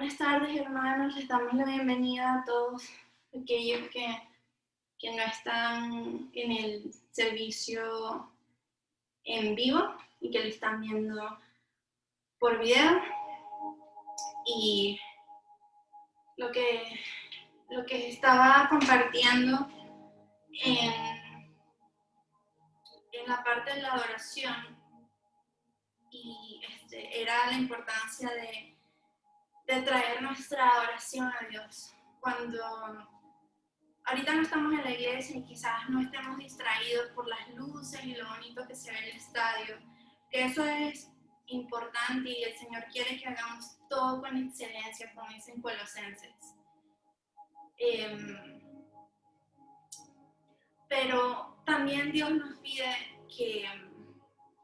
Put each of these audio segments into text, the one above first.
Buenas tardes, hermanos. Les damos la bienvenida a todos aquellos que no están en el servicio en vivo y que lo están viendo por video. Y lo que estaba compartiendo en la parte de la adoración era la importancia de traer nuestra adoración a Dios. Cuando ahorita no estamos en la iglesia y quizás no estemos distraídos por las luces y lo bonito que se ve en el estadio, que eso es importante y el Señor quiere que hagamos todo con excelencia, como dicen Colosenses. Pero también Dios nos pide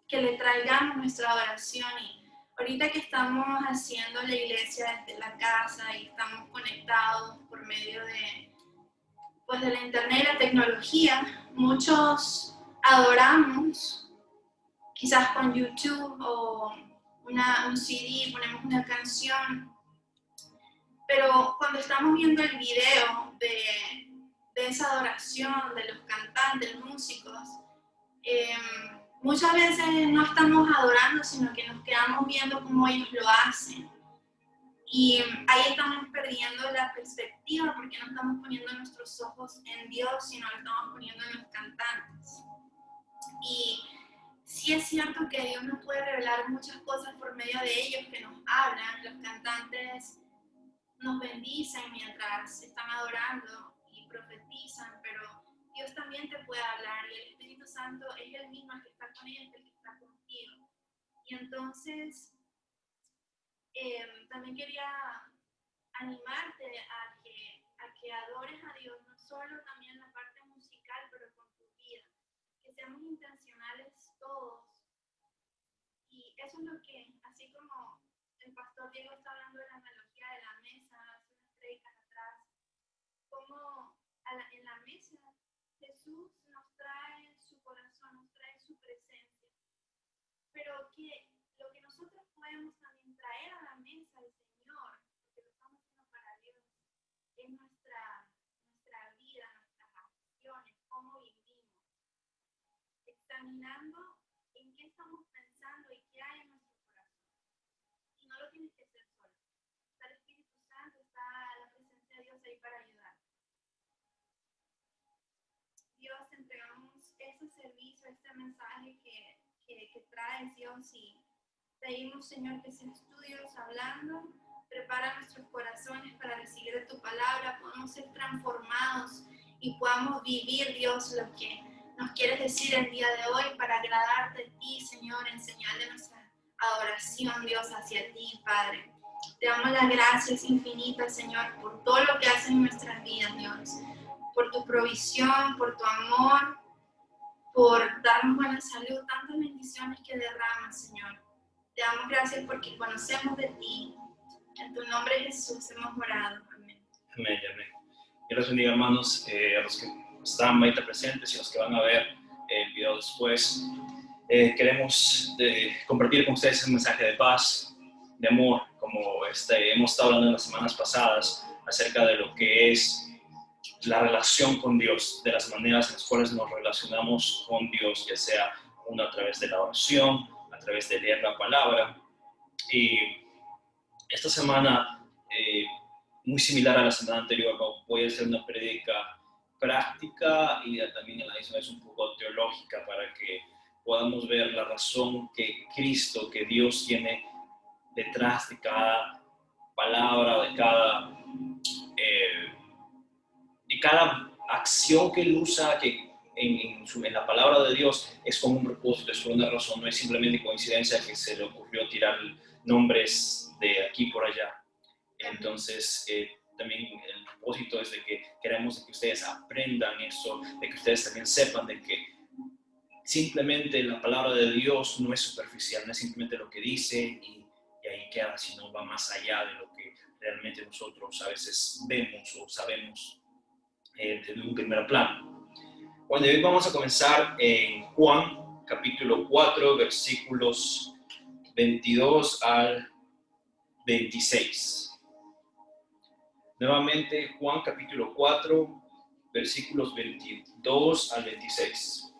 que le traigamos nuestra adoración. Y ahorita que estamos haciendo la iglesia desde la casa y estamos conectados por medio de la internet y la tecnología, muchos adoramos, quizás con YouTube o un CD, ponemos una canción, pero cuando estamos viendo el video de esa adoración, de los cantantes, músicos, muchas veces no estamos adorando, sino que nos quedamos viendo cómo ellos lo hacen. Y ahí estamos perdiendo la perspectiva porque no estamos poniendo nuestros ojos en Dios, sino lo estamos poniendo en los cantantes. Y sí es cierto que Dios nos puede revelar muchas cosas por medio de ellos que nos hablan. Los cantantes nos bendicen mientras están adorando y profetizan, pero Dios también te puede hablar y el Espíritu Santo es el mismo que está con ellos, el que está contigo. Y entonces también quería animarte a que adores a Dios, no solo también la parte musical, pero con tu vida, que seamos intencionales todos. Y eso es lo que, así como el pastor Diego está hablando de la analogía de la mesa hace unas predicas atrás, como en la mesa Jesús nos trae su corazón, nos trae su presencia, pero que lo que nosotros podemos también traer a la mesa del Señor, porque lo estamos haciendo para Dios, es nuestra vida, nuestras acciones, cómo vivimos, examinando en qué estamos pensando y qué hay en nuestro corazón. Y no lo tienes que hacer solo. Está el Espíritu Santo, está la presencia de Dios ahí para ayudar. Dios, te entregamos ese servicio, este mensaje que traes, Dios, y pedimos, Señor, que seas tú, Dios, hablando. Prepara nuestros corazones para recibir de tu palabra, podamos ser transformados y podamos vivir, Dios, lo que nos quieres decir el día de hoy para agradarte a ti, Señor, en señal de nuestra adoración, Dios, hacia ti, Padre. Te damos las gracias infinitas, Señor, por todo lo que haces en nuestras vidas, Dios, por tu provisión, por tu amor, por darnos buena salud, tantas bendiciones que derramas, Señor. Te damos gracias porque conocemos de ti. En tu nombre, Jesús, hemos orado. Amén. Amén, amén. Dios los bendiga, hermanos, a los que están ahorita presentes y los que van a ver el video después. Queremos compartir con ustedes un mensaje de paz, de amor, como hemos estado hablando en las semanas pasadas acerca de lo que es la relación con Dios, de las maneras en las cuales nos relacionamos con Dios, ya sea uno a través de la oración, a través de leer la palabra. Y esta semana, muy similar a la semana anterior, voy a hacer una prédica práctica y también a la misma vez un poco teológica para que podamos ver la razón que Cristo, que Dios tiene detrás de cada palabra, de cada acción que Él usa, que en la palabra de Dios es con un propósito, es por una razón, no es simplemente coincidencia que se le ocurrió tirar nombres de aquí por allá. Entonces, también el propósito es de que queremos que ustedes aprendan eso, de que ustedes también sepan de que simplemente la palabra de Dios no es superficial, no es simplemente lo que dice y ahí queda, sino va más allá de lo que realmente nosotros a veces vemos o sabemos desde un primer plano. Bueno, hoy vamos a comenzar en Juan, capítulo 4, versículos 22 al 26. Nuevamente, Juan capítulo 4, versículos 22 al 26.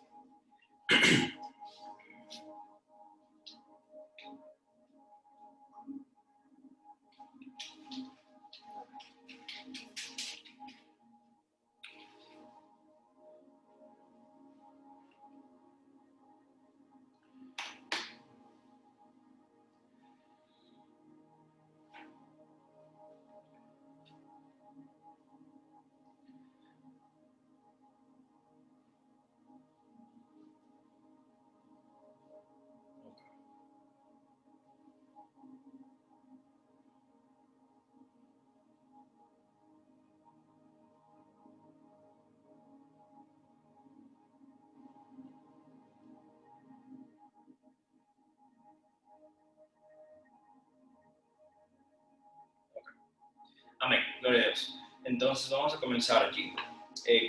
Amén, gloria a Dios. Entonces vamos a comenzar aquí.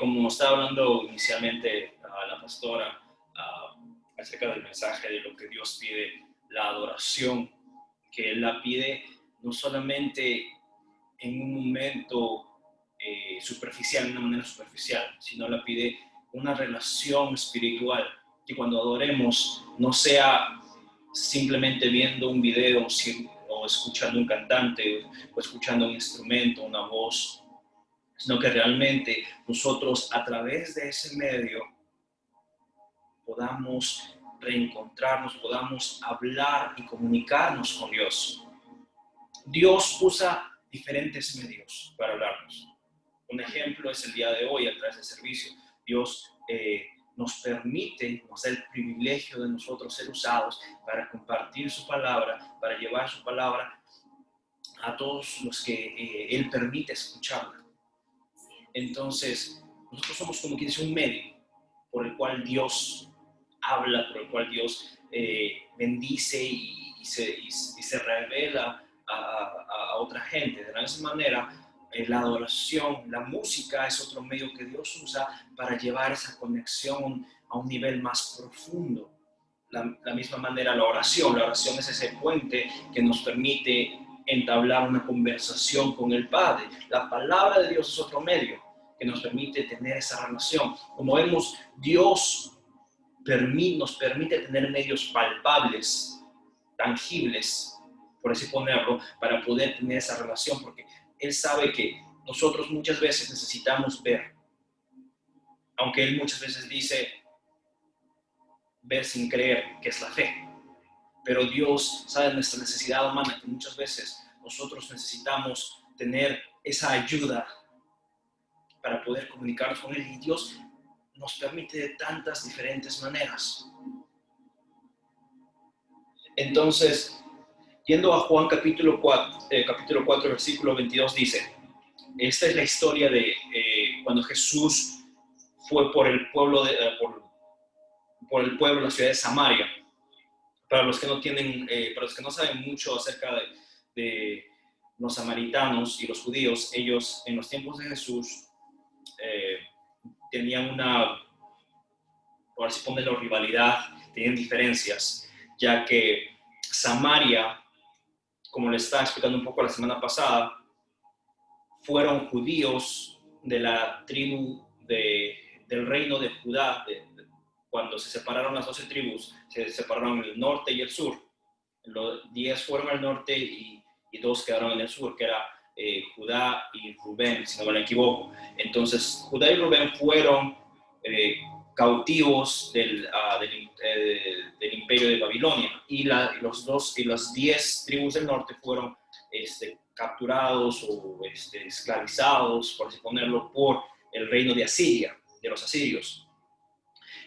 Como estaba hablando inicialmente la pastora acerca del mensaje de lo que Dios pide, la adoración, que Él la pide no solamente en un momento superficial, de una manera superficial, sino la pide una relación espiritual, que cuando adoremos no sea simplemente viendo un video o escuchando un cantante o escuchando un instrumento, una voz, sino que realmente nosotros a través de ese medio podamos reencontrarnos, podamos hablar y comunicarnos con Dios. Dios usa diferentes medios para hablarnos. Un ejemplo es el día de hoy, a través del servicio. Dios nos permite, nos da el privilegio de nosotros ser usados para compartir su palabra, para llevar su palabra a todos los que Él permite escucharla. Entonces, nosotros somos como quien dice un medio por el cual Dios habla, por el cual Dios bendice y se revela a otra gente. De la misma manera, la adoración, la música es otro medio que Dios usa para llevar esa conexión a un nivel más profundo. La misma manera, la oración es ese puente que nos permite entablar una conversación con el Padre. La palabra de Dios es otro medio que nos permite tener esa relación. Como vemos, Dios nos permite tener medios palpables, tangibles, por así ponerlo, para poder tener esa relación, porque Él sabe que nosotros muchas veces necesitamos ver, aunque Él muchas veces dice ver sin creer, que es la fe, pero Dios sabe nuestra necesidad humana, que muchas veces nosotros necesitamos tener esa ayuda para poder comunicarnos con Él, y Dios nos permite de tantas diferentes maneras. Entonces, yendo a Juan capítulo 4, versículo 22, dice, esta es la historia de cuando Jesús fue por el pueblo, por el pueblo, la ciudad de Samaria. Para los que no saben mucho acerca de los samaritanos y los judíos, ellos en los tiempos de Jesús tenían por así ponerlo, rivalidad, tenían diferencias, ya que Samaria, como les estaba explicando un poco la semana pasada, fueron judíos de la tribu del reino de Judá. Cuando se separaron las 12 tribus, se separaron el norte y el sur. Los 10 fueron al norte y 2 quedaron en el sur, que era Judá y Rubén, si no me equivoco. Entonces, Judá y Rubén fueron cautivos del imperio de Babilonia, y las 10 tribus del norte fueron capturados o esclavizados, por así ponerlo, por el reino de Asiria, de los asirios.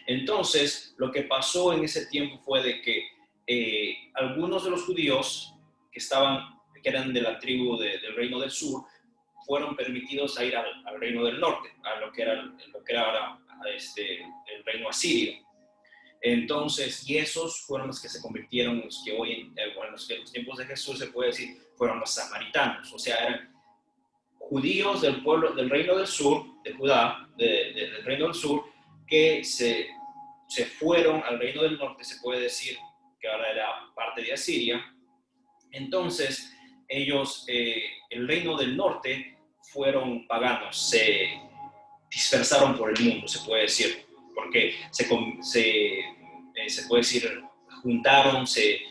Entonces, lo que pasó en ese tiempo fue de que algunos de los judíos que eran de la tribu del reino del sur, fueron permitidos a ir al reino del norte, a lo que era ahora el reino asirio. Entonces, y esos fueron los que se convirtieron en los que hoy, en los tiempos de Jesús se puede decir, fueron los samaritanos. O sea, eran judíos del pueblo, del reino del sur, de Judá, del reino del sur, que se fueron al reino del norte, se puede decir, que ahora era parte de Asiria. Entonces, ellos, el reino del norte, fueron paganos, se dispersaron por el mundo, se puede decir, porque se puede decir, juntaron, se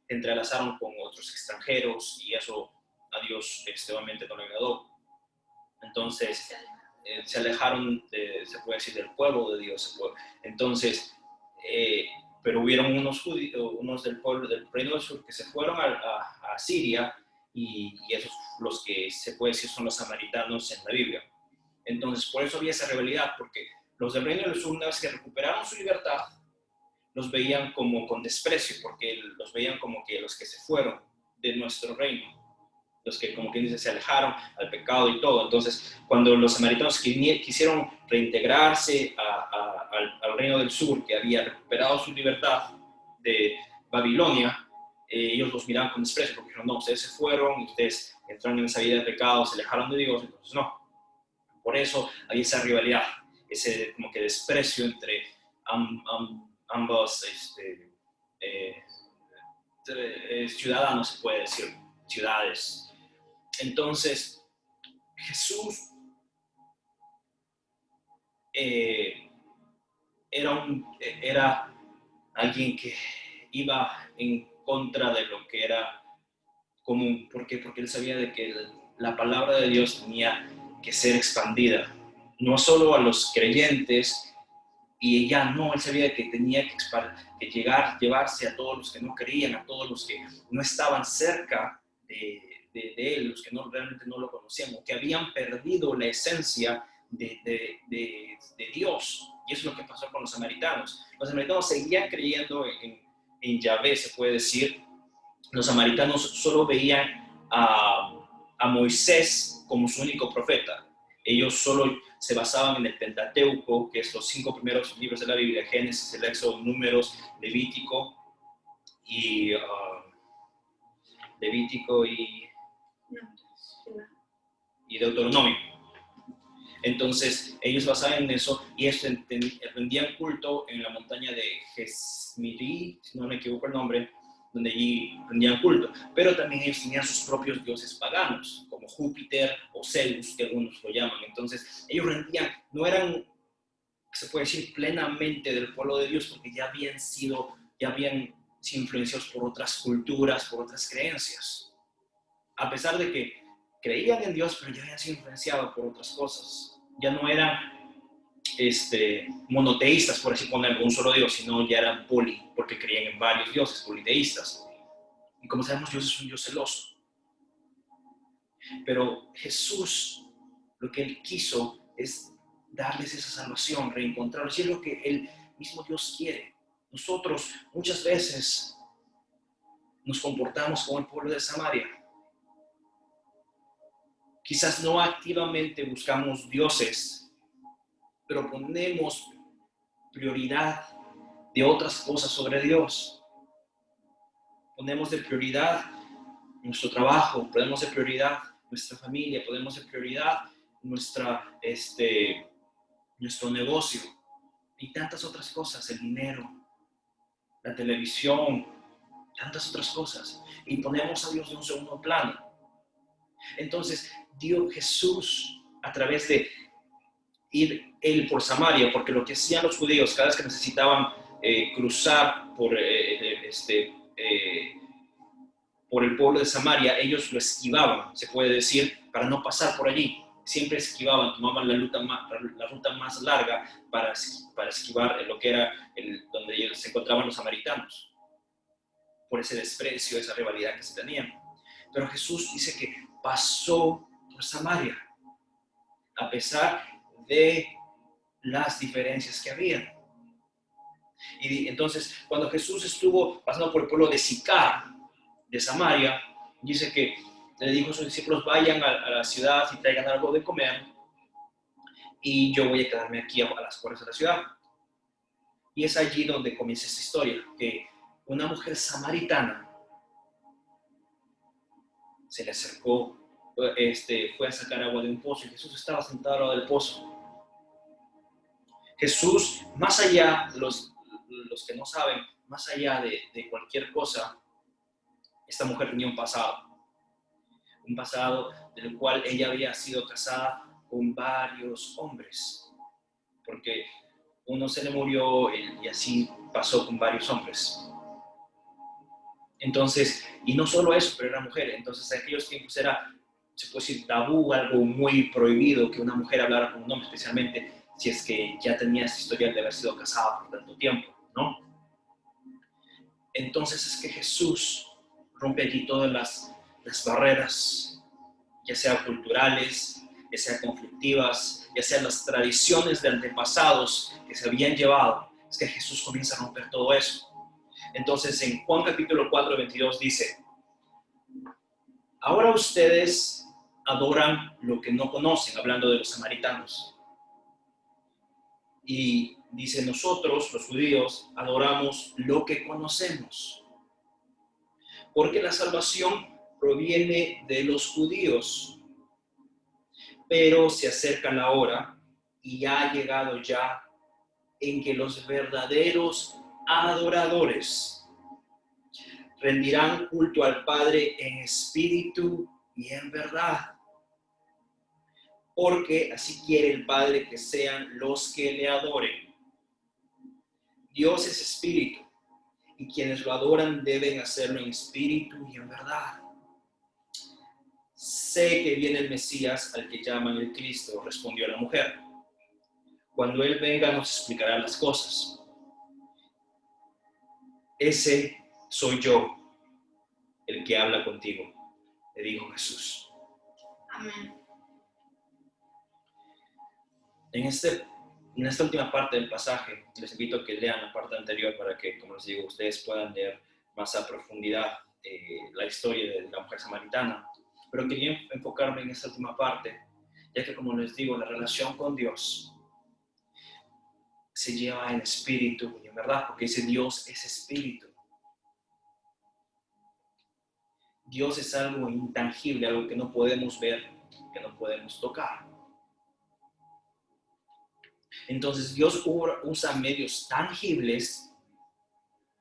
entrelazaron con otros extranjeros y eso a Dios obviamente no le agradó. Entonces se alejaron, se puede decir, del pueblo de Dios. Entonces, pero hubieron unos del pueblo del Reino del Sur que se fueron a Siria y esos los que se puede decir son los samaritanos en la Biblia. Entonces, por eso había esa rivalidad, porque los del Reino del Sur, una vez que recuperaron su libertad, los veían como con desprecio, porque los veían como que los que se fueron de nuestro reino, los que, como quien dice, se alejaron al pecado y todo. Entonces, cuando los samaritanos quisieron reintegrarse al Reino del Sur, que había recuperado su libertad de Babilonia, ellos los miraban con desprecio, porque dijeron, no, ustedes se fueron, ustedes entraron en esa vida de pecado, se alejaron de Dios, entonces no. Por eso había esa rivalidad, ese como que desprecio entre ambos ciudadanos, se puede decir, ciudades. Entonces, Jesús era alguien que iba en contra de lo que era común. ¿Por qué? Porque él sabía de que la palabra de Dios tenía que ser expandida, no solo a los creyentes, y ya no, él sabía que tenía que llevarse a todos los que no creían, a todos los que no estaban cerca de él, los que realmente no lo conocían, o que habían perdido la esencia de Dios. Y eso es lo que pasó con los samaritanos. Los samaritanos seguían creyendo en Yahvé, se puede decir. Los samaritanos solo veían a Moisés como su único profeta. Ellos solo se basaban en el Pentateuco, que es los 5 primeros libros de la Biblia: Génesis, el Éxodo, Números, Levítico y Deuteronomio. Entonces ellos basaban en eso y rendían culto en la montaña de Gesmirí, si no me equivoco el nombre, donde allí rendían culto. Pero también ellos tenían sus propios dioses paganos, como Júpiter o Zeus, que algunos lo llaman. Entonces ellos rendían, no eran, se puede decir, plenamente del pueblo de Dios, porque ya habían sido influenciados por otras culturas, por otras creencias. A pesar de que creían en Dios, pero ya habían sido influenciados por otras cosas. Ya no eran monoteístas, por así ponerlo, un solo Dios, sino ya eran porque creían en varios dioses, politeístas. Y como sabemos, Dios es un Dios celoso. Pero Jesús, lo que Él quiso es darles esa salvación, reencontrarlos, y es lo que el mismo Dios quiere. Nosotros muchas veces nos comportamos como el pueblo de Samaria. Quizás no activamente buscamos dioses, pero ponemos prioridad de otras cosas sobre Dios. Ponemos de prioridad nuestro trabajo, ponemos de prioridad nuestra familia, ponemos de prioridad nuestro negocio y tantas otras cosas, el dinero, la televisión, tantas otras cosas, y ponemos a Dios en un segundo plano. Entonces, Jesús, a través de ir él por Samaria, porque lo que hacían los judíos cada vez que necesitaban cruzar por el pueblo de Samaria, ellos lo esquivaban, se puede decir, para no pasar por allí. Siempre esquivaban, tomaban la ruta más larga para esquivar lo que era donde se encontraban los samaritanos, por ese desprecio, esa rivalidad que se tenían. Pero Jesús dice que pasó por Samaria, a pesar de las diferencias que había. Y entonces, cuando Jesús estuvo pasando por el pueblo de Sicar, de Samaria, dice que le dijo a sus discípulos: vayan a la ciudad y traigan algo de comer, y yo voy a quedarme aquí a las puertas de la ciudad. Y es allí donde comienza esta historia, que una mujer samaritana se le acercó, fue a sacar agua de un pozo, y Jesús estaba sentado al lado del pozo. Jesús, más allá, los que no saben, más allá de cualquier cosa, esta mujer tenía un pasado un pasado del cual ella había sido casada con varios hombres, porque uno se le murió y así pasó con varios hombres. Entonces, y no solo eso, pero era mujer. Entonces, en aquellos tiempos era, se puede decir, tabú, algo muy prohibido que una mujer hablara con un hombre, especialmente si es que ya tenía esa historia de haber sido casada por tanto tiempo, ¿no? Entonces es que Jesús rompe aquí todas las barreras, ya sea culturales, ya sea conflictivas, ya sean las tradiciones de antepasados que se habían llevado. Es que Jesús comienza a romper todo eso. Entonces en Juan capítulo 4, 22 dice: ahora ustedes adoran lo que no conocen, hablando de los samaritanos. Y dice: nosotros, los judíos, adoramos lo que conocemos, porque la salvación proviene de los judíos. Pero se acerca la hora, y ha llegado ya, en que los verdaderos adoradores rendirán culto al Padre en espíritu y en verdad, porque así quiere el Padre que sean los que le adoren. Dios es espíritu, y quienes lo adoran deben hacerlo en espíritu y en verdad. Sé que viene el Mesías, al que llaman el Cristo, respondió la mujer. Cuando Él venga nos explicará las cosas. Ese soy yo, el que habla contigo, le dijo Jesús. Amén. En esta última parte del pasaje, les invito a que lean la parte anterior para que, como les digo, ustedes puedan leer más a profundidad la historia de la mujer samaritana. Pero quería enfocarme en esta última parte, ya que, como les digo, la relación con Dios se lleva en espíritu y en verdad, porque dice Dios es espíritu. Dios es algo intangible, algo que no podemos ver, que no podemos tocar. Entonces Dios usa medios tangibles,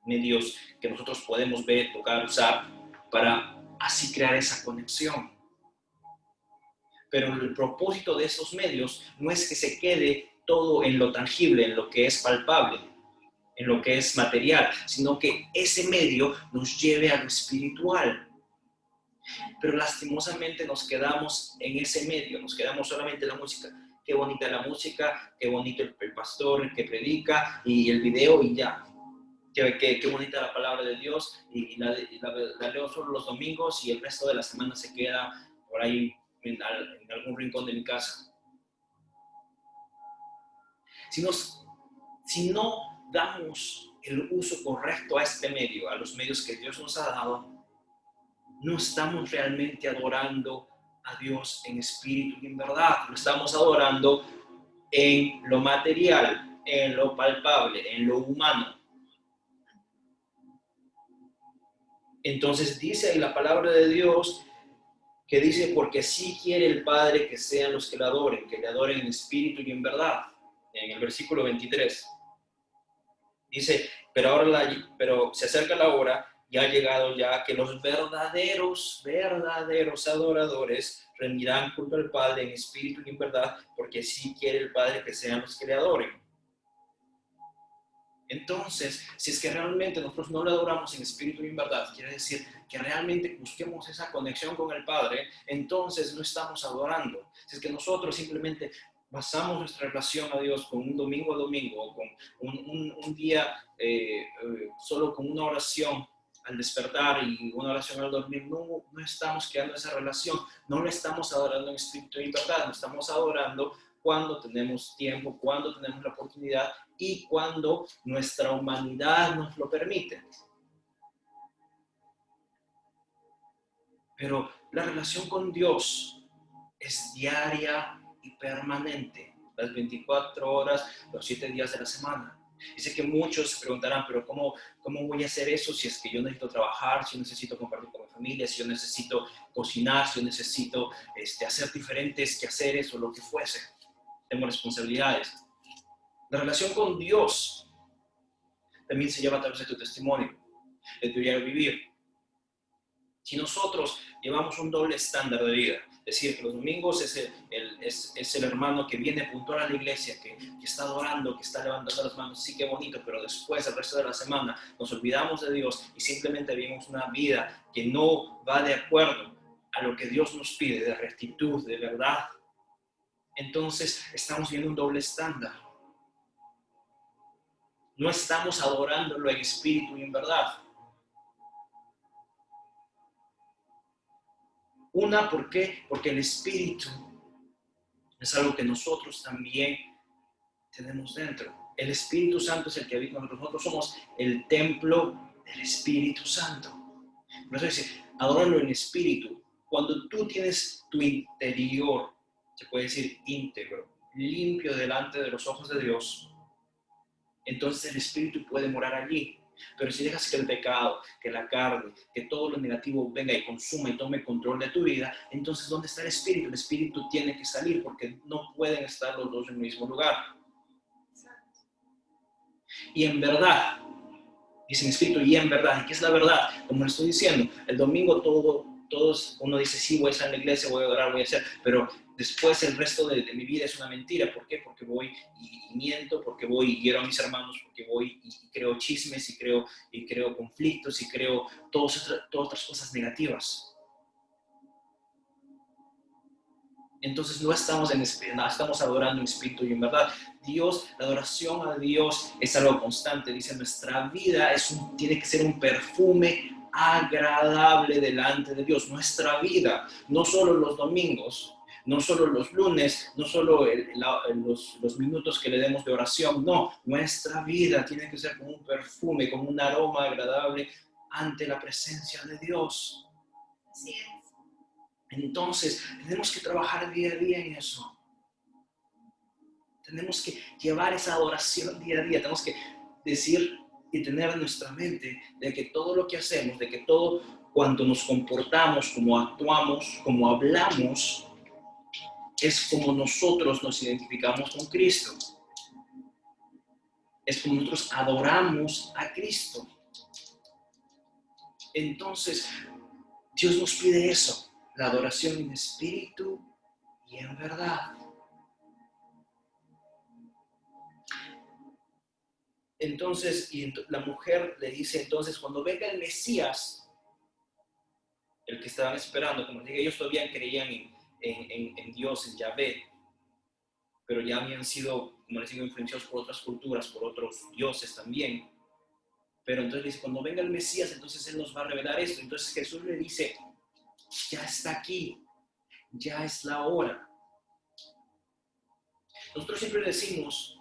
medios que nosotros podemos ver, tocar, usar, para así crear esa conexión. Pero el propósito de esos medios no es que se quede todo en lo tangible, en lo que es palpable, en lo que es material, sino que ese medio nos lleve a lo espiritual. Pero lastimosamente nos quedamos en ese medio, nos quedamos solamente en la música. Qué bonita la música, qué bonito el pastor que predica y el video y ya. Qué bonita la palabra de Dios y la leo solo los domingos y el resto de la semana se queda por ahí en algún rincón de mi casa. Si no damos el uso correcto a este medio, a los medios que Dios nos ha dado, no estamos realmente adorando a Dios en espíritu y en verdad. Lo estamos adorando en lo material, en lo palpable, en lo humano. Entonces dice ahí la palabra de Dios que dice: porque así quiere el Padre que sean los que le adoren en espíritu y en verdad. En el versículo 23 dice: pero se acerca la hora y ha llegado ya que los verdaderos adoradores rendirán culto al Padre en espíritu y en verdad, porque así quiere el Padre que sean los que le adoren. Entonces, si es que realmente nosotros no le adoramos en espíritu y en verdad, quiere decir que realmente busquemos esa conexión con el Padre, entonces no estamos adorando. Si es que nosotros simplemente basamos nuestra relación a Dios con un domingo a domingo, o con un día solo con una oración al despertar y una oración al dormir, no estamos creando esa relación, no lo estamos adorando en espíritu y en verdad, no estamos adorando cuando tenemos tiempo, cuando tenemos la oportunidad y cuando nuestra humanidad nos lo permite. Pero la relación con Dios es diaria y permanente, las 24 horas, los 7 días de la semana. Dice que muchos se preguntarán, pero ¿cómo voy a hacer eso si es que yo necesito trabajar, si yo necesito compartir con mi familia, si yo necesito cocinar, si yo necesito hacer diferentes quehaceres o lo que fuese? Tengo responsabilidades. La relación con Dios también se lleva a través de tu testimonio, de tu diario vivir. Si nosotros llevamos un doble estándar de vida, es decir, que los domingos es el hermano que viene puntual a la iglesia, que está adorando, que está levantando las manos, sí, qué bonito, pero después, el resto de la semana, nos olvidamos de Dios y simplemente vivimos una vida que no va de acuerdo a lo que Dios nos pide, de rectitud, de verdad. Entonces, estamos viendo un doble estándar. No estamos adorándolo en espíritu y en verdad. Una, ¿por qué? Porque el espíritu es algo que nosotros también tenemos dentro. El Espíritu Santo es el que habita en nosotros. Nosotros somos el templo del Espíritu Santo. Por eso dice, adóralo en espíritu. Cuando tú tienes tu interior, se puede decir íntegro, limpio delante de los ojos de Dios, entonces el Espíritu puede morar allí. Pero si dejas que el pecado, que la carne, que todo lo negativo venga y consuma y tome control de tu vida, entonces ¿dónde está el Espíritu? El Espíritu tiene que salir porque no pueden estar los dos en el mismo lugar. Y en verdad, dice en Espíritu y en verdad, ¿y qué es la verdad? Como le estoy diciendo, el domingo todos uno dice, sí, voy a estar en la iglesia, voy a orar, voy a hacer, pero después el resto de mi vida es una mentira. ¿Por qué? Porque voy y miento, porque voy y hiero a mis hermanos, porque voy y creo chismes y creo conflictos y creo todas otras cosas negativas. Entonces no estamos adorando en espíritu y en verdad. Dios, la adoración a Dios es algo constante. Dice, nuestra vida tiene que ser un perfume agradable delante de Dios. Nuestra vida, no solo los domingos, no solo los lunes, no solo los minutos que le demos de oración, no, nuestra vida tiene que ser como un perfume, como un aroma agradable ante la presencia de Dios. Así es. Entonces, tenemos que trabajar día a día en eso. Tenemos que llevar esa adoración día a día. Tenemos que decir y tener en nuestra mente de que todo lo que hacemos, de que todo cuando nos comportamos, como actuamos, como hablamos, es como nosotros nos identificamos con Cristo. Es como nosotros adoramos a Cristo. Entonces, Dios nos pide eso. La adoración en espíritu y en verdad. Entonces, la mujer le dice, entonces, cuando venga el Mesías, el que estaban esperando, como dije, ellos todavía creían en Dios, en Yahvé, pero ya habían sido, como les digo, influenciados por otras culturas, por otros dioses también. Pero entonces dice, cuando venga el Mesías, entonces Él nos va a revelar esto. Entonces Jesús le dice, ya está aquí, ya es la hora. Nosotros siempre decimos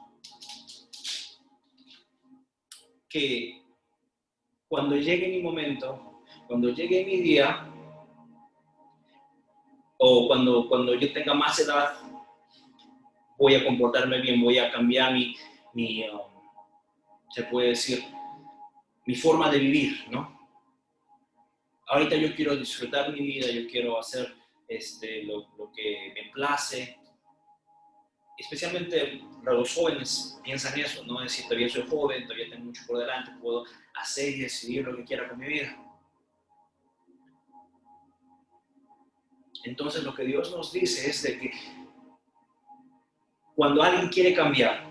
que cuando llegue mi momento, cuando llegue mi día, o cuando yo tenga más edad, voy a comportarme bien, voy a cambiar se puede decir, mi forma de vivir, ¿no? Ahorita yo quiero disfrutar mi vida, yo quiero hacer lo que me place. Especialmente los jóvenes piensan eso, ¿no? Es decir, todavía soy joven, todavía tengo mucho por delante, puedo hacer y decidir lo que quiera con mi vida. Entonces lo que Dios nos dice es de que cuando alguien quiere cambiar,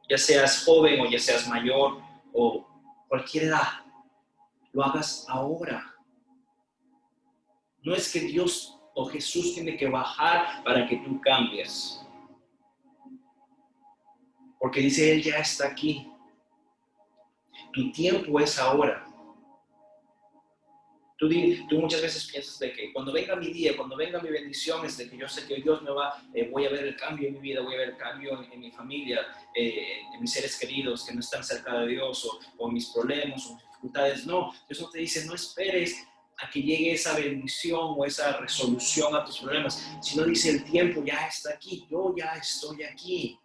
ya seas joven o ya seas mayor o cualquier edad, lo hagas ahora. No es que Dios o Jesús tiene que bajar para que tú cambies. Porque dice, Él ya está aquí. Tu tiempo es ahora. Tú muchas veces piensas de que cuando venga mi día, cuando venga mi bendición, es de que yo sé que Dios voy a ver el cambio en mi vida, voy a ver el cambio en mi familia, en mis seres queridos que no están cerca de Dios, o en mis problemas, o mis dificultades. No, Dios no te dice, no esperes a que llegue esa bendición o esa resolución a tus problemas, sino dice, el tiempo ya está aquí, yo ya estoy aquí.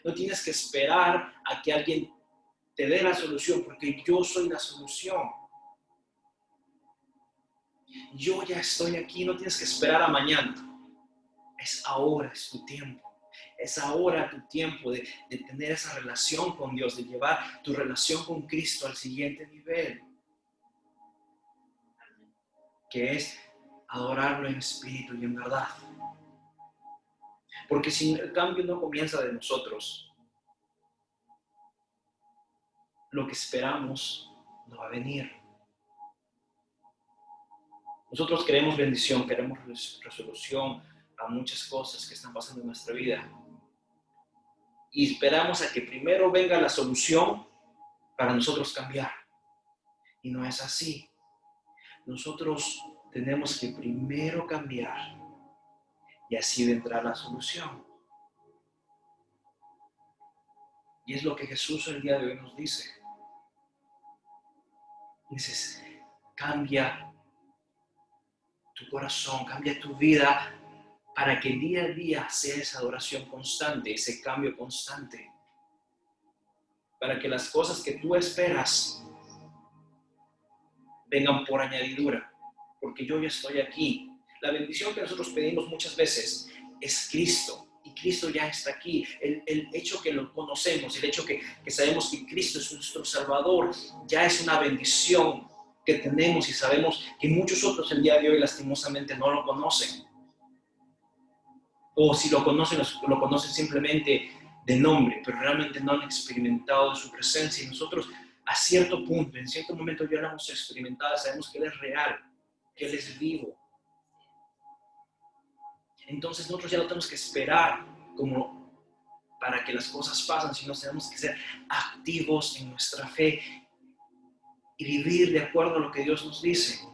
No tienes que esperar a que alguien te dé la solución, porque yo soy la solución. Yo ya estoy aquí, no tienes que esperar a mañana. Es ahora, es tu tiempo. Es ahora tu tiempo de tener esa relación con Dios, de llevar tu relación con Cristo al siguiente nivel. que es adorarlo en espíritu y en verdad. Porque si el cambio no comienza de nosotros, lo que esperamos no va a venir. Nosotros queremos bendición, queremos resolución a muchas cosas que están pasando en nuestra vida. Y esperamos a que primero venga la solución para nosotros cambiar. Y no es así. Nosotros tenemos que primero cambiar y así vendrá la solución. Y es lo que Jesús el día de hoy nos dice. Dices, cambia tu corazón, cambia tu vida para que día a día sea esa adoración constante, ese cambio constante. Para que las cosas que tú esperas vengan por añadidura. Porque yo ya estoy aquí. La bendición que nosotros pedimos muchas veces es Cristo. Y Cristo ya está aquí. El hecho que lo conocemos, el hecho que sabemos que Cristo es nuestro Salvador, ya es una bendición que tenemos y sabemos que muchos otros el día de hoy lastimosamente no lo conocen. O si lo conocen, lo conocen simplemente de nombre, pero realmente no han experimentado de su presencia. Y nosotros a cierto punto, en cierto momento ya lo hemos experimentado, sabemos que Él es real, que Él es vivo. Entonces nosotros ya no tenemos que esperar como para que las cosas pasen, sino tenemos que ser activos en nuestra fe y vivir de acuerdo a lo que Dios nos dice,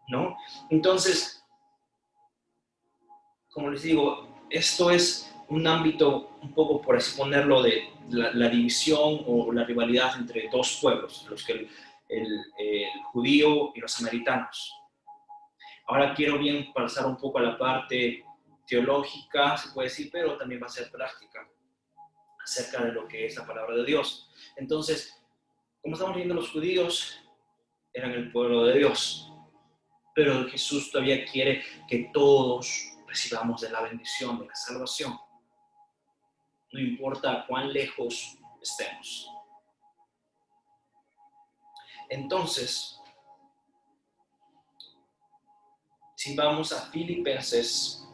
¿no? Entonces, como les digo, esto es un ámbito un poco, por así ponerlo, de la división o la rivalidad entre dos pueblos, los que el judío y los samaritanos. Ahora quiero bien pasar un poco a la parte teológica, se puede decir, pero también va a ser práctica acerca de lo que es la palabra de Dios. Entonces, como estamos viendo, los judíos eran el pueblo de Dios, pero Jesús todavía quiere que todos recibamos de la bendición, de la salvación. No importa cuán lejos estemos. Entonces, si vamos a Filipenses,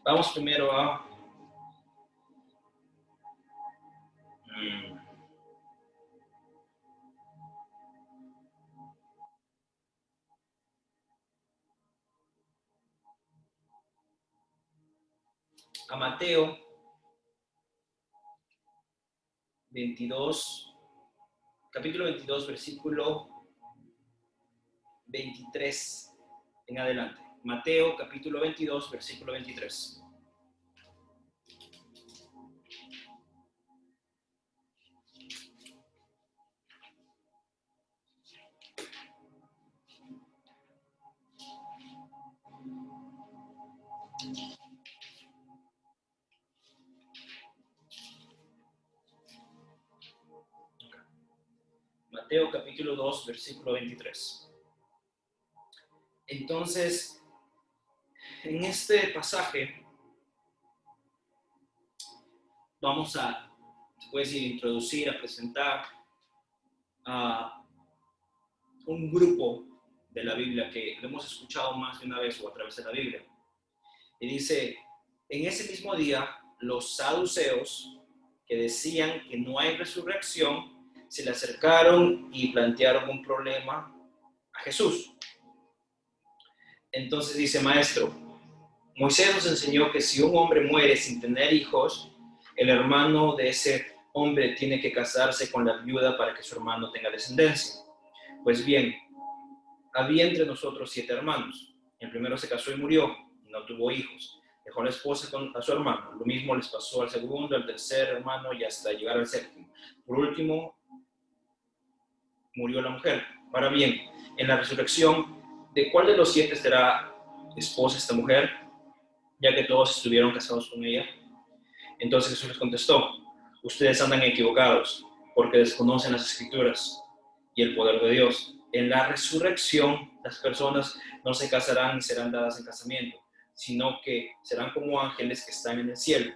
vamos primero a Mateo 22, capítulo 22, versículo 23 en adelante. Mateo capítulo 22, versículo 23. Mateo capítulo 2, versículo 23. Entonces, en este pasaje vamos a, se puede decir, introducir, a presentar a un grupo de la Biblia que lo hemos escuchado más de una vez o a través de la Biblia. Y dice, en ese mismo día, los saduceos que decían que no hay resurrección, se le acercaron y plantearon un problema a Jesús. Entonces dice, maestro, Moisés nos enseñó que si un hombre muere sin tener hijos, el hermano de ese hombre tiene que casarse con la viuda para que su hermano tenga descendencia. Pues bien, había entre nosotros 7 hermanos. El primero se casó y murió, y no tuvo hijos. Dejó la esposa a su hermano. Lo mismo les pasó al segundo, al tercer hermano y hasta llegar al séptimo. Por último, murió la mujer. Ahora bien, en la resurrección, ¿de cuál de los 7 será esposa esta mujer? Ya que todos estuvieron casados con ella. Entonces Jesús les contestó, ustedes andan equivocados, porque desconocen las Escrituras y el poder de Dios. En la resurrección, las personas no se casarán ni serán dadas en casamiento, sino que serán como ángeles que están en el cielo.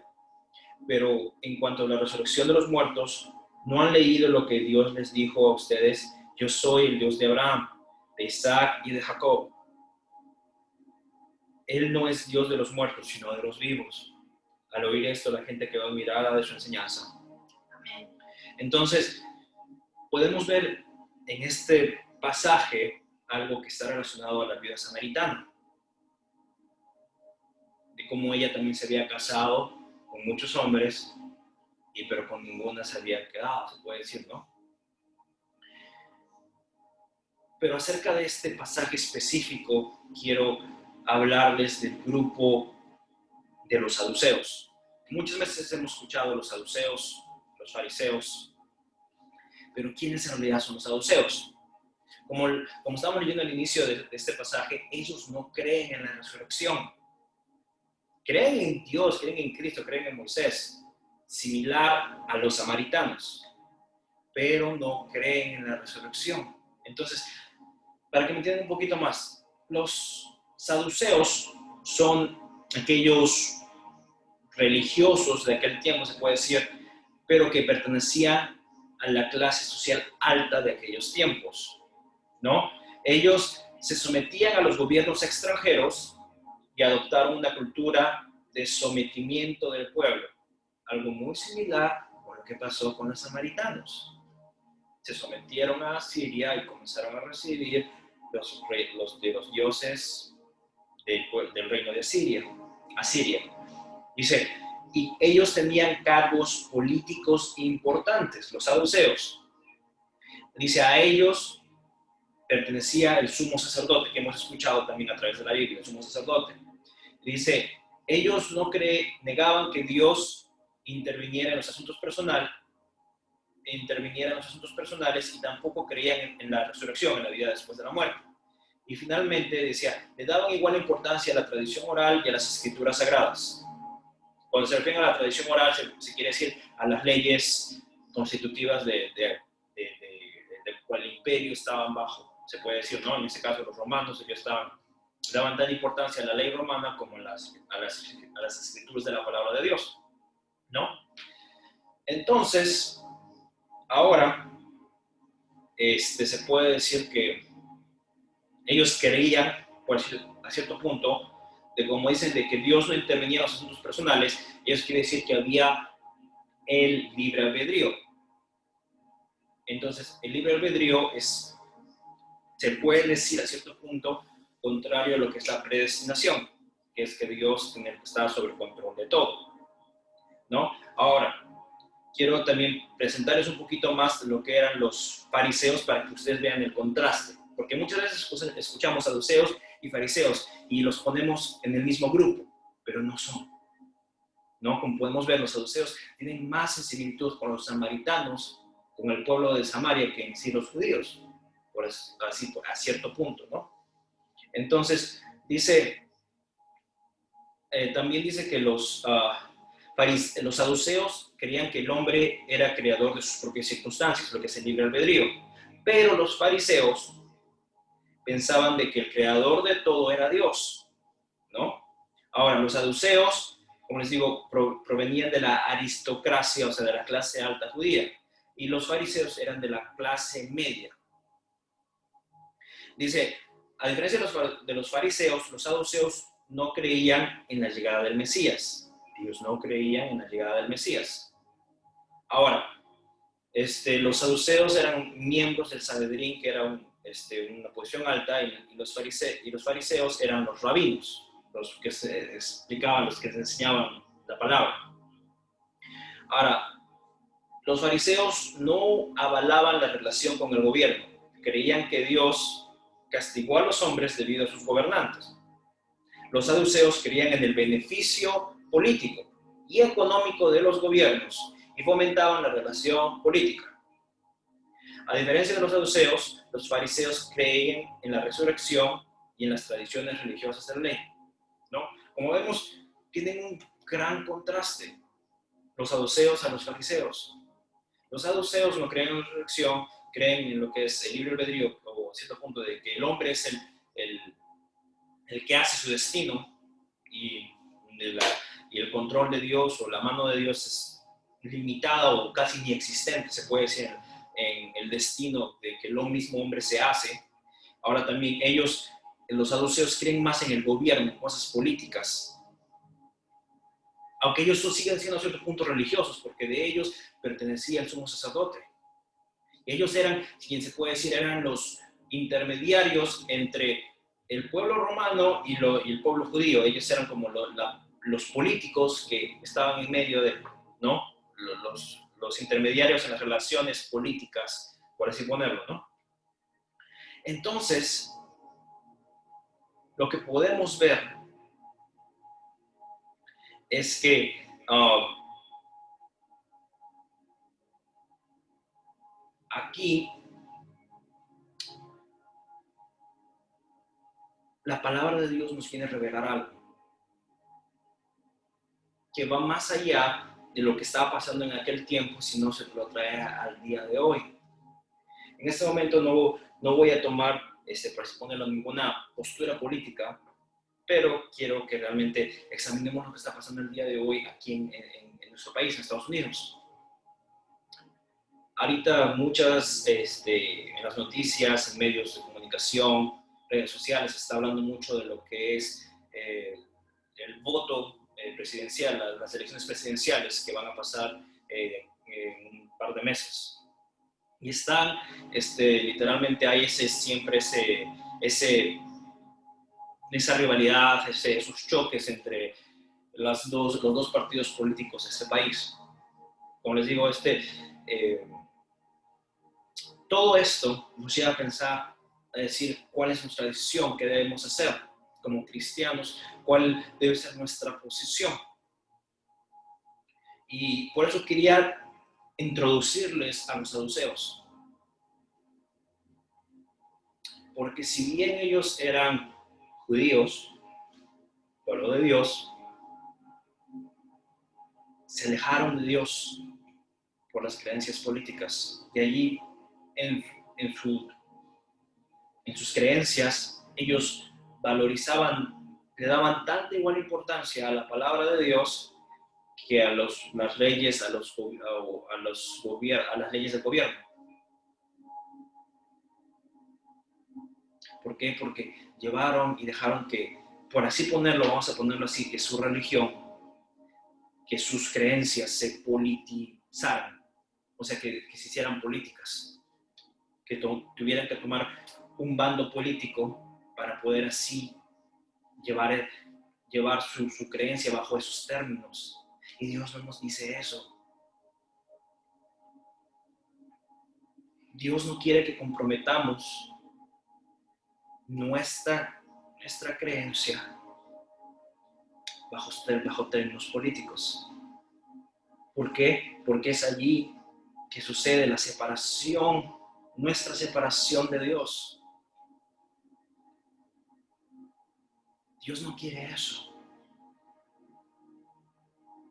Pero en cuanto a la resurrección de los muertos, ¿No han leído lo que Dios les dijo a ustedes? Yo soy el Dios de Abraham, de Isaac y de Jacob. Él no es Dios de los muertos, sino de los vivos. Al oír esto, la gente quedó admirada de su enseñanza. Amén. Entonces, podemos ver en este pasaje algo que está relacionado a la viuda samaritana, de cómo ella también se había casado con muchos hombres, pero con ninguna se había quedado, se puede decir, ¿no? Pero acerca de este pasaje específico, quiero hablarles del grupo de los saduceos. Muchas veces hemos escuchado los saduceos, los fariseos, pero ¿quiénes en realidad son los saduceos? Como estamos leyendo al inicio de este pasaje, ellos no creen en la resurrección. Creen en Dios, creen en Cristo, creen en Moisés, similar a los samaritanos, pero no creen en la resurrección. Entonces, para que me entiendan un poquito más, los saduceos son aquellos religiosos de aquel tiempo, se puede decir, pero que pertenecían a la clase social alta de aquellos tiempos, ¿no? Ellos se sometían a los gobiernos extranjeros y adoptaron una cultura de sometimiento del pueblo, algo muy similar a lo que pasó con los samaritanos. Se sometieron a Asiria y comenzaron a recibir los dioses del reino de Asiria. Dice, y ellos tenían cargos políticos importantes, los saduceos. Dice, a ellos pertenecía el sumo sacerdote, que hemos escuchado también a través de la Biblia, el sumo sacerdote. Dice, ellos no negaban que Dios interviniera en los asuntos personales y tampoco creían en la resurrección, en la vida después de la muerte. Y finalmente decía, le daban igual importancia a la tradición oral y a las escrituras sagradas. Cuando se refiere a la tradición oral, se quiere decir a las leyes constitutivas de cual imperio estaban bajo. Se puede decir, ¿no? En este caso, los romanos, ellos daban tal importancia a la ley romana como a las escrituras de la palabra de Dios, ¿no? Entonces, ahora, se puede decir que ellos creían, a cierto punto, de como dicen, de que Dios no intervenía en los asuntos personales, ellos quiere decir que había el libre albedrío. Entonces, el libre albedrío se puede decir a cierto punto contrario a lo que es la predestinación, que es que Dios tiene que estar sobre el control de todo, ¿no? Ahora, quiero también presentarles un poquito más de lo que eran los fariseos para que ustedes vean el contraste, porque muchas veces escuchamos saduceos y fariseos y los ponemos en el mismo grupo, pero no son, ¿no? Como podemos ver, los saduceos tienen más similitud con los samaritanos, con el pueblo de Samaria, que en sí los judíos, a cierto punto, ¿no? Entonces, también dice que los saduceos creían que el hombre era creador de sus propias circunstancias, lo que es el libre albedrío, pero los fariseos pensaban de que el creador de todo era Dios, ¿no? Ahora, los saduceos, como les digo, provenían de la aristocracia, o sea, de la clase alta judía, y los fariseos eran de la clase media. Dice, a diferencia de los fariseos, los saduceos no creían en la llegada del Mesías. Ellos no creían en la llegada del Mesías. Ahora, los saduceos eran miembros del Sanedrín, que era una posición alta, y los fariseos eran los rabinos, los que se explicaban, los que se enseñaban la palabra. Ahora, los fariseos no avalaban la relación con el gobierno. Creían que Dios castigó a los hombres debido a sus gobernantes. Los saduceos creían en el beneficio político y económico de los gobiernos y fomentaban la relación política. A diferencia de los saduceos, los fariseos creían en la resurrección y en las tradiciones religiosas de la ley, ¿no? Como vemos, tienen un gran contraste los saduceos a los fariseos. Los saduceos no creen en la resurrección, creen en lo que es el libre albedrío, o a cierto punto de que el hombre es el que hace su destino y el control de Dios o la mano de Dios limitada o casi inexistente, se puede decir, en el destino de que el mismo hombre se hace. Ahora también ellos, los saduceos, creen más en el gobierno, en cosas políticas, aunque ellos siguen siendo a cierto punto religiosos, porque de ellos pertenecía el sumo sacerdote. Ellos eran, quien se puede decir, eran los intermediarios entre el pueblo romano y el pueblo judío. Ellos eran como los políticos que estaban en medio de, ¿no? Los intermediarios en las relaciones políticas, por así ponerlo, ¿no? Entonces, lo que podemos ver es que aquí la palabra de Dios nos viene a revelar algo que va más allá de lo que estaba pasando en aquel tiempo, si no se lo trae al día de hoy. En este momento no voy a tomar, para exponerlo, ninguna postura política, pero quiero que realmente examinemos lo que está pasando el día de hoy aquí en nuestro país, en Estados Unidos. Ahorita muchas, en las noticias, en medios de comunicación, redes sociales, se está hablando mucho de lo que es el voto presidencial, las elecciones presidenciales que van a pasar en un par de meses. Y están, literalmente hay siempre esa rivalidad, esos choques entre los dos partidos políticos de este país. Como les digo, todo esto nos lleva a pensar, a decir cuál es nuestra decisión, qué debemos hacer como cristianos, cuál debe ser nuestra posición. Y por eso quería introducirles a los saduceos. Porque si bien ellos eran judíos, pueblo de Dios, se alejaron de Dios por las creencias políticas. Y allí, en sus creencias, ellos valorizaban, le daban tanta igual importancia a la palabra de Dios que a las leyes, a las leyes del gobierno. ¿Por qué? Porque llevaron y dejaron que, por así ponerlo, vamos a ponerlo así, que su religión, que sus creencias se politizaran, o sea, que se hicieran políticas, que tuvieran que tomar un bando político para poder así llevar su creencia bajo esos términos. Y Dios no nos dice eso. Dios no quiere que comprometamos nuestra creencia bajo términos políticos. ¿Por qué? Porque es allí que sucede la separación, nuestra separación de Dios. Dios no quiere eso.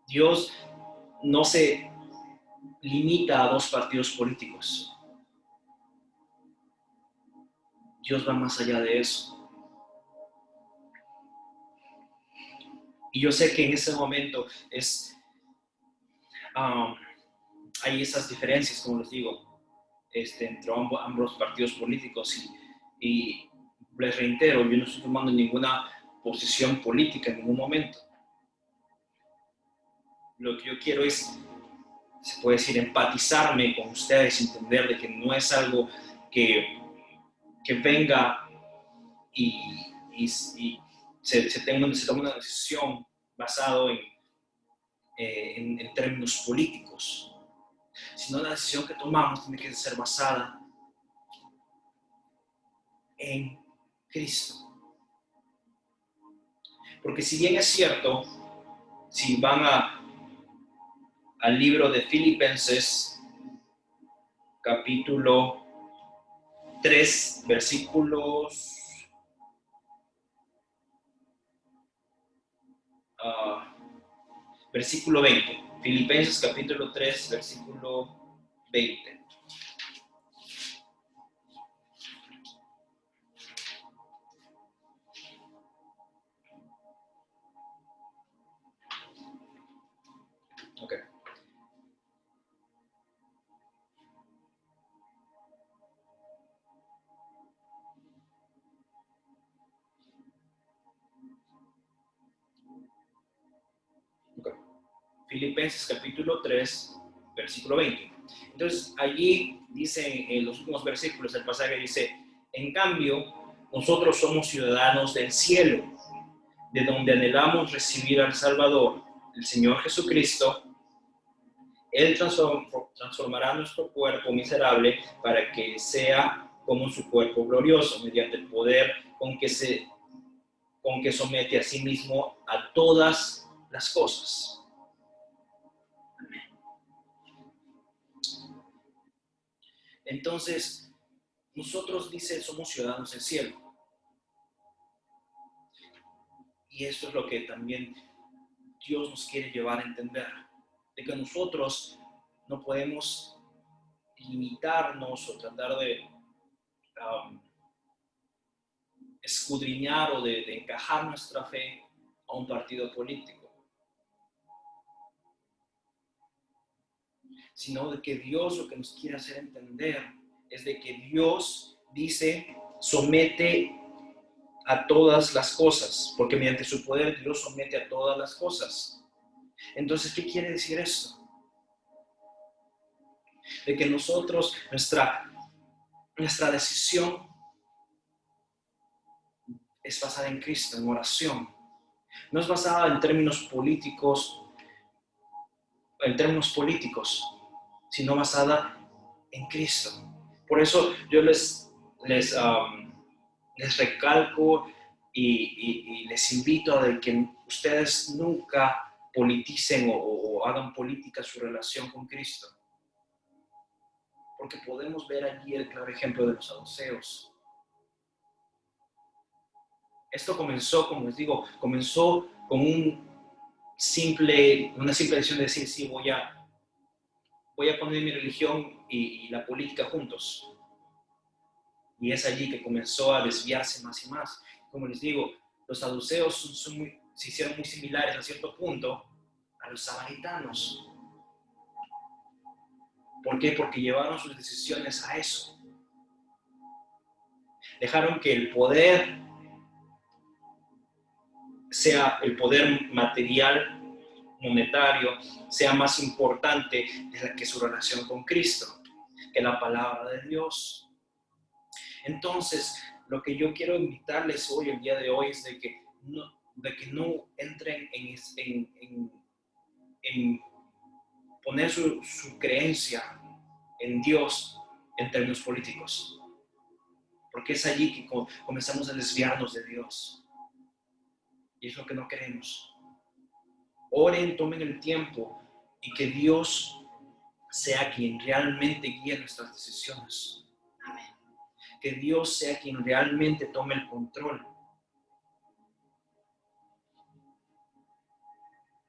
Dios no se limita a dos partidos políticos. Dios va más allá de eso. Y yo sé que en ese momento hay esas diferencias, como les digo, entre ambos partidos políticos. Y les reitero, yo no estoy tomando ninguna posición política en ningún momento. Lo que yo quiero es, se puede decir, empatizarme con ustedes, entender de que no es algo que venga y se toma una decisión basado en términos políticos, sino la decisión que tomamos tiene que ser basada en Cristo. Porque si bien es cierto, si van al libro de Filipenses, capítulo 3, versículo 20. Filipenses capítulo 3, versículo 20. Okay. Filipenses capítulo 3, versículo 20. Entonces, allí dice, en los últimos versículos, el pasaje dice, en cambio, nosotros somos ciudadanos del cielo, de donde anhelamos recibir al Salvador, el Señor Jesucristo. Él transformará nuestro cuerpo miserable para que sea como su cuerpo glorioso, mediante el poder con que somete a sí mismo a todas las cosas. Entonces, nosotros, dice, somos ciudadanos del cielo. Y esto es lo que también Dios nos quiere llevar a entender, de que nosotros no podemos limitarnos o tratar de escudriñar o de encajar nuestra fe a un partido político, sino de que Dios lo que nos quiere hacer entender es de que Dios dice, somete a todas las cosas, porque mediante su poder Dios somete a todas las cosas. Entonces, ¿qué quiere decir esto? De que nosotros, nuestra decisión es basada en Cristo, en oración. No es basada en términos políticos, sino basada en Cristo. Por eso yo les recalco y les invito a que ustedes nunca politicen o hagan política su relación con Cristo. Porque podemos ver allí el claro ejemplo de los saduceos. Esto comenzó, como les digo, comenzó con una simple decisión de decir, sí, voy a poner mi religión y la política juntos. Y es allí que comenzó a desviarse más y más. Como les digo, los saduceos se hicieron muy similares a cierto punto a los samaritanos. ¿Por qué? Porque llevaron sus decisiones a eso. Dejaron que el poder sea el poder material, monetario, sea más importante que su relación con Cristo, que la palabra de Dios. Entonces, lo que yo quiero invitarles hoy, el día de hoy, es de que no entren en poner su creencia en Dios en términos políticos, porque es allí que comenzamos a desviarnos de Dios. Y es lo que no queremos. Oren, tomen el tiempo y que Dios sea quien realmente guíe nuestras decisiones. Amén. Que Dios sea quien realmente tome el control.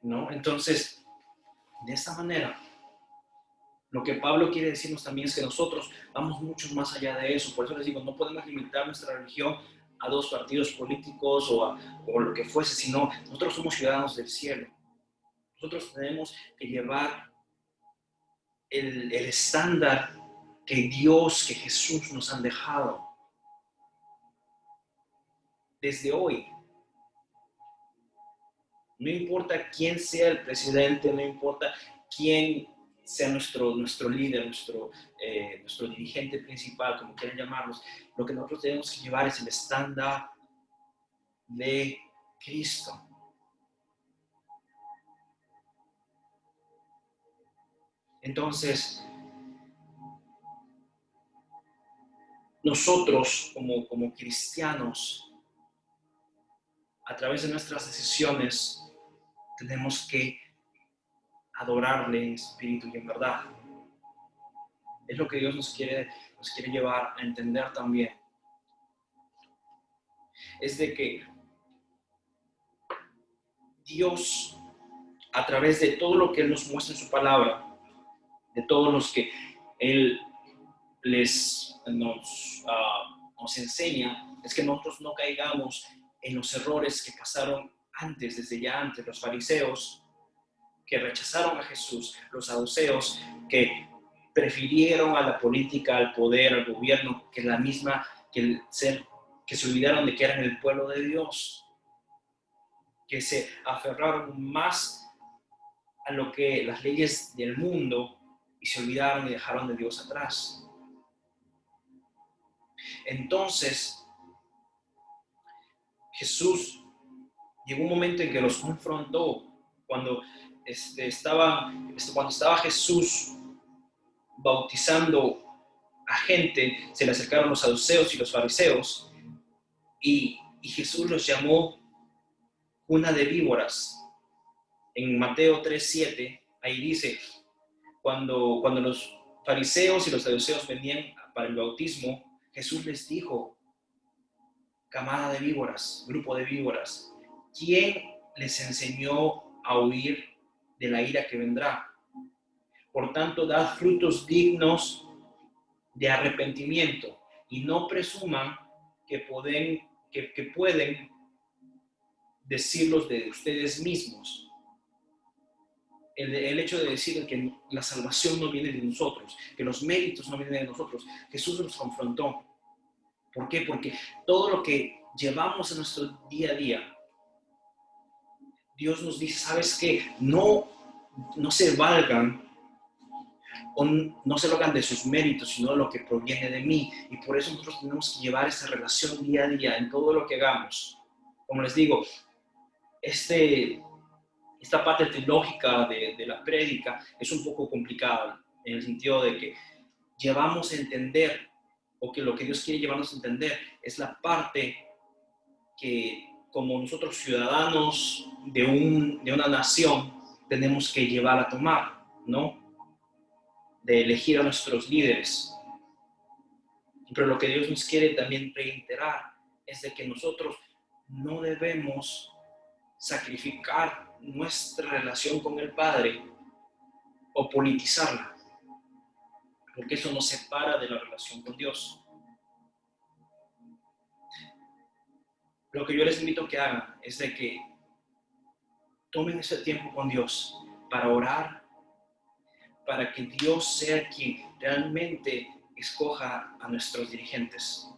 ¿No? Entonces, de esta manera, lo que Pablo quiere decirnos también es que nosotros vamos mucho más allá de eso. Por eso les digo, no podemos limitar nuestra religión a dos partidos políticos o lo que fuese, sino nosotros somos ciudadanos del cielo. Nosotros tenemos que llevar el estándar que Dios, que Jesús nos han dejado. Desde hoy. No importa quién sea el presidente, no importa quién sea nuestro líder, nuestro dirigente principal, como quieran llamarlos, lo que nosotros tenemos que llevar es el estándar de Cristo. Entonces, nosotros como cristianos, a través de nuestras decisiones, tenemos que adorarle en espíritu y en verdad. Es lo que Dios nos quiere llevar a entender también. Es de que Dios, a través de todo lo que Él nos muestra en su palabra, de todos los que Él nos enseña, es que nosotros no caigamos en los errores que pasaron desde antes, los fariseos que rechazaron a Jesús, los saduceos que prefirieron a la política, al poder, al gobierno, que se olvidaron de que eran el pueblo de Dios, que se aferraron más a lo que las leyes del mundo y se olvidaron y dejaron de Dios atrás. Entonces, Jesús llegó un momento en que los confrontó cuando estaba Jesús bautizando a gente, se le acercaron los saduceos y los fariseos y Jesús los llamó cuna de víboras. En Mateo 3:7, ahí dice, cuando los fariseos y los saduceos venían para el bautismo, Jesús les dijo, camada de víboras, grupo de víboras, ¿quién les enseñó a huir de la ira que vendrá? Por tanto, dad frutos dignos de arrepentimiento y no presuman que pueden decirlos de ustedes mismos. El hecho de decir que la salvación no viene de nosotros, que los méritos no vienen de nosotros, Jesús los confrontó. ¿Por qué? Porque todo lo que llevamos en nuestro día a día, Dios nos dice, ¿sabes qué? No se valgan o no se lo hagan de sus méritos, sino de lo que proviene de mí. Y por eso nosotros tenemos que llevar esa relación día a día en todo lo que hagamos. Como les digo, esta parte teológica de la prédica es un poco complicada, en el sentido de que llevamos a entender, o que lo que Dios quiere llevarnos a entender, es la parte que como nosotros ciudadanos de una nación tenemos que llevar a tomar, ¿no? De elegir a nuestros líderes. Pero lo que Dios nos quiere también reiterar es de que nosotros no debemos sacrificar nuestra relación con el Padre o politizarla, porque eso nos separa de la relación con Dios. Lo que yo les invito a que hagan es de que tomen ese tiempo con Dios para orar, para que Dios sea quien realmente escoja a nuestros dirigentes.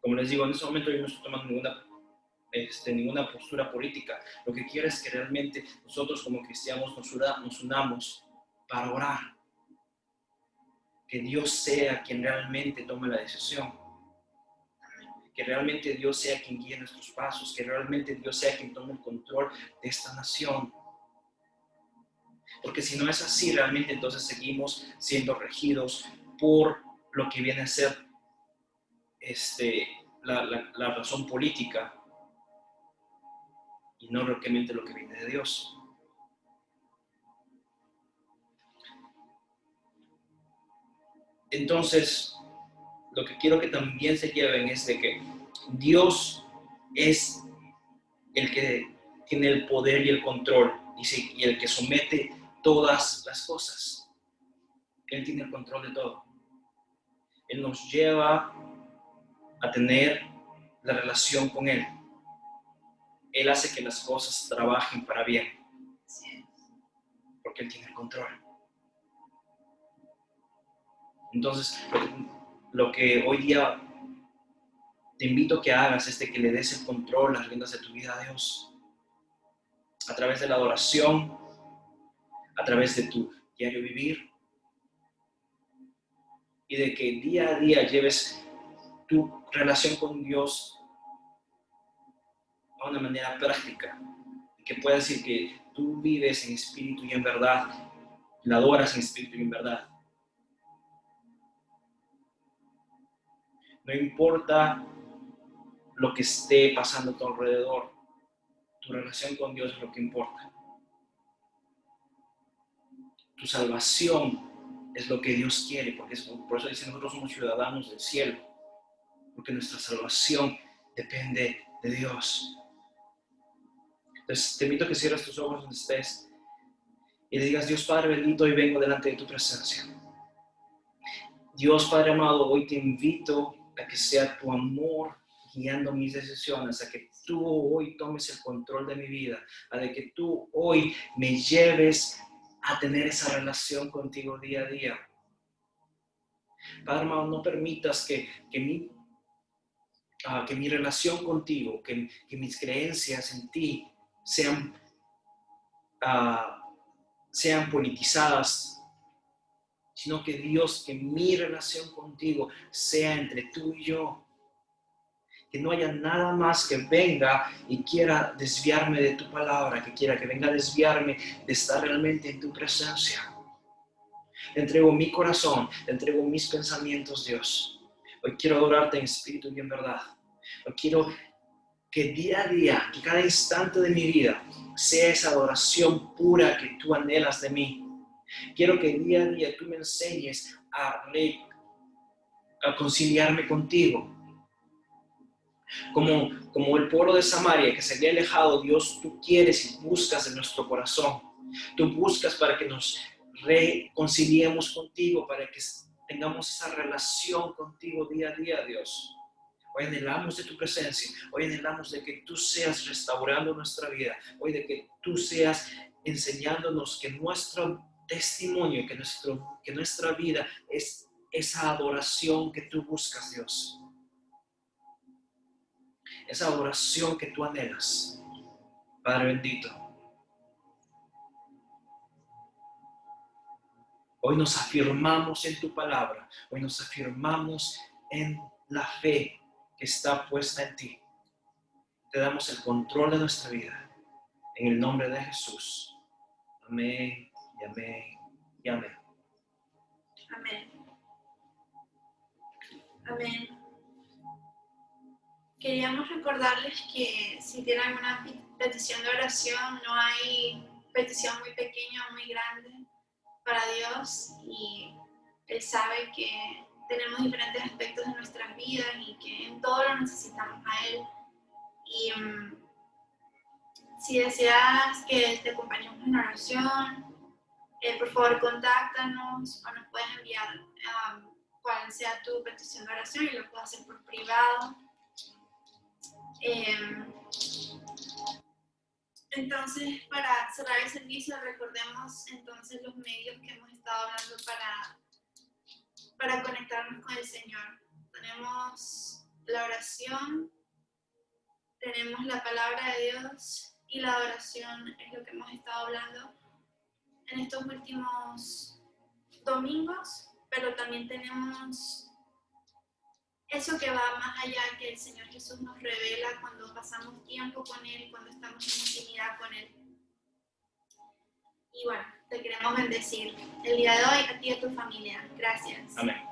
Como les digo, en este momento yo no estoy tomando ninguna postura política. Lo que quiero es que realmente nosotros como cristianos nos unamos para orar. Que Dios sea quien realmente tome la decisión. Que realmente Dios sea quien guíe nuestros pasos. Que realmente Dios sea quien tome el control de esta nación. Porque si no es así, realmente entonces seguimos siendo regidos por lo que viene a ser la razón política y no realmente lo que viene de Dios. Entonces, lo que quiero que también se lleven es de que Dios es el que tiene el poder y el control y el que somete todas las cosas. Él tiene el control de todo. Él nos lleva a tener la relación con Él. Él hace que las cosas trabajen para bien, porque Él tiene el control. Entonces, lo que hoy día te invito a que hagas es de que le des el control, las riendas de tu vida a Dios. A través de la adoración, a través de tu diario vivir. Y de que día a día lleves tu relación con Dios a una manera práctica. Y que puedas decir que tú vives en espíritu y en verdad. La adoras en espíritu y en verdad. No importa lo que esté pasando a tu alrededor, tu relación con Dios es lo que importa. Tu salvación es lo que Dios quiere, porque por eso dice nosotros somos ciudadanos del cielo, porque nuestra salvación depende de Dios. Entonces te invito a que cierres tus ojos donde estés y le digas, Dios Padre bendito, hoy vengo delante de tu presencia. Dios Padre amado, hoy te invito a que sea tu amor guiando mis decisiones, a que tú hoy tomes el control de mi vida, a que tú hoy me lleves a tener esa relación contigo día a día. Padre amado, no permitas que mi relación contigo, que mis creencias en ti sean sean politizadas, sino que Dios, que mi relación contigo sea entre tú y yo. Que no haya nada más que venga y quiera desviarme de tu palabra, que quiera que venga a desviarme de estar realmente en tu presencia. Te entrego mi corazón, te entrego mis pensamientos, Dios. Hoy quiero adorarte en espíritu y en verdad. Hoy quiero que día a día, que cada instante de mi vida sea esa adoración pura que tú anhelas de mí. Quiero que día a día tú me enseñes a conciliarme contigo. Como el pueblo de Samaria que se había alejado, Dios, tú quieres y buscas en nuestro corazón. Tú buscas para que nos reconciliemos contigo, para que tengamos esa relación contigo día a día, Dios. Hoy anhelamos de tu presencia, hoy anhelamos de que tú seas restaurando nuestra vida, hoy de que tú seas enseñándonos que nuestro testimonio, que nuestra vida es esa adoración que tú buscas, Dios. Esa adoración que tú anhelas, Padre bendito. Hoy nos afirmamos en tu palabra, hoy nos afirmamos en la fe que está puesta en ti. Te damos el control de nuestra vida, en el nombre de Jesús. Amén, y amén, y amén. Amén. Amén. Queríamos recordarles que si tienen alguna petición de oración, no hay petición muy pequeña o muy grande para Dios, y Él sabe que tenemos diferentes aspectos de nuestras vidas y que en todo lo necesitamos a Él. Y si deseas que te acompañemos en oración, por favor contáctanos o nos puedes enviar cuál sea tu petición de oración y lo puedes hacer por privado. Entonces, para cerrar el servicio, recordemos entonces los medios que hemos estado hablando para conectarnos con el Señor. Tenemos la oración, tenemos la palabra de Dios y la adoración es lo que hemos estado hablando en estos últimos domingos, pero también tenemos eso que va más allá, que el Señor Jesús nos revela cuando pasamos tiempo con Él, cuando estamos en intimidad con Él. Y bueno, te queremos bendecir el día de hoy a ti y a tu familia. Gracias. Amén.